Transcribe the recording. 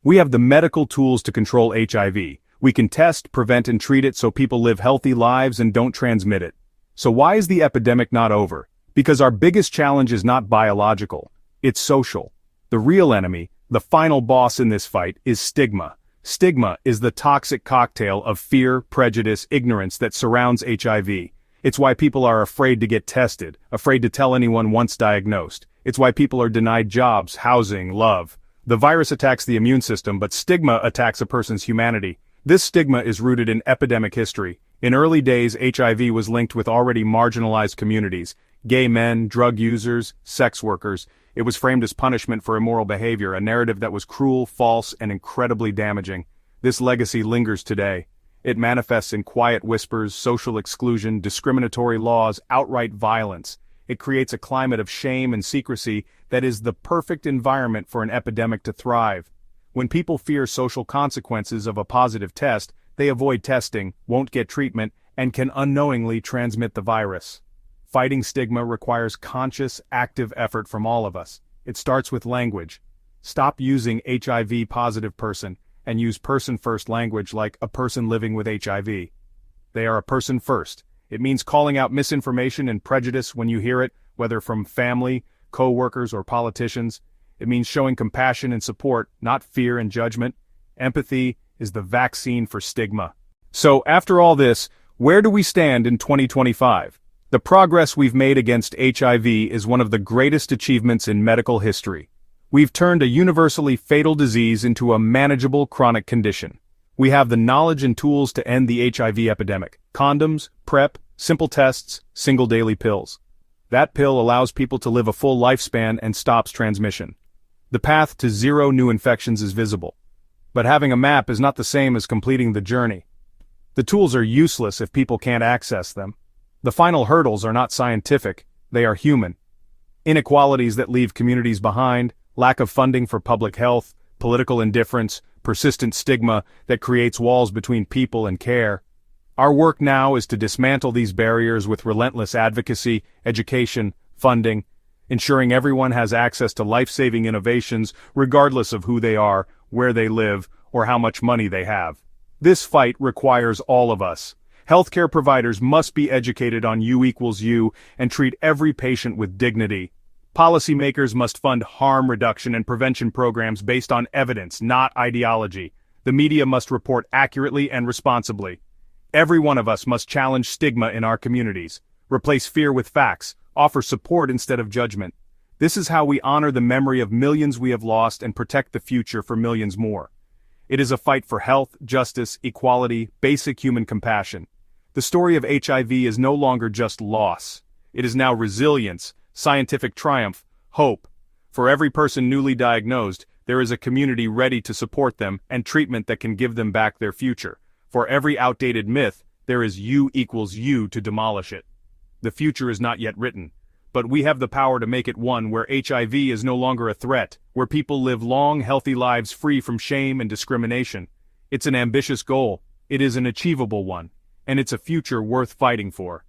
We have the medical tools to control HIV. We can test, prevent and treat it so people live healthy lives and don't transmit it. So why is the epidemic not over? Because our biggest challenge is not biological, it's social. The real enemy, the final boss in this fight, is stigma. Stigma is the toxic cocktail of fear, prejudice, ignorance that surrounds HIV. It's why people are afraid to get tested, afraid to tell anyone once diagnosed. It's why people are denied jobs, housing, love. The virus attacks the immune system, but stigma attacks a person's humanity. This stigma is rooted in epidemic history. In early days, HIV was linked with already marginalized communities: gay men, drug users, sex workers. It was framed as punishment for immoral behavior, a narrative that was cruel, false, and incredibly damaging. This legacy lingers today. It manifests in quiet whispers, social exclusion, discriminatory laws, outright violence. It creates a climate of shame and secrecy that is the perfect environment for an epidemic to thrive. When people fear social consequences of a positive test, they avoid testing, won't get treatment, and can unknowingly transmit the virus. Fighting stigma requires conscious, active effort from all of us. It starts with language. Stop using HIV-positive person, and use person-first language like a person living with HIV. They are a person first. It means calling out misinformation and prejudice when you hear it, whether from family, co-workers, or politicians. It means showing compassion and support, not fear and judgment. Empathy is the vaccine for stigma. So, after all this, where do we stand in 2025? The progress we've made against HIV is one of the greatest achievements in medical history. We've turned a universally fatal disease into a manageable chronic condition. We have the knowledge and tools to end the HIV epidemic: condoms, PrEP, simple tests, single daily pills. That pill allows people to live a full lifespan and stops transmission. The path to zero new infections is visible. But having a map is not the same as completing the journey. The tools are useless if people can't access them. The final hurdles are not scientific, they are human. Inequalities that leave communities behind, lack of funding for public health, political indifference, persistent stigma that creates walls between people and care. Our work now is to dismantle these barriers with relentless advocacy, education, funding, ensuring everyone has access to life-saving innovations regardless of who they are, where they live, or how much money they have. This fight requires all of us. Healthcare providers must be educated on U equals U and treat every patient with dignity. Policymakers must fund harm reduction and prevention programs based on evidence, not ideology. The media must report accurately and responsibly. Every one of us must challenge stigma in our communities, replace fear with facts, offer support instead of judgment. This is how we honor the memory of millions we have lost and protect the future for millions more. It is a fight for health, justice, equality, basic human compassion. The story of HIV is no longer just loss. It is now resilience, scientific triumph, hope. For every person newly diagnosed, there is a community ready to support them and treatment that can give them back their future. For every outdated myth, there is U equals U to demolish it. The future is not yet written, but we have the power to make it one where HIV is no longer a threat, where people live long, healthy lives free from shame and discrimination. It's an ambitious goal, it is an achievable one, and it's a future worth fighting for.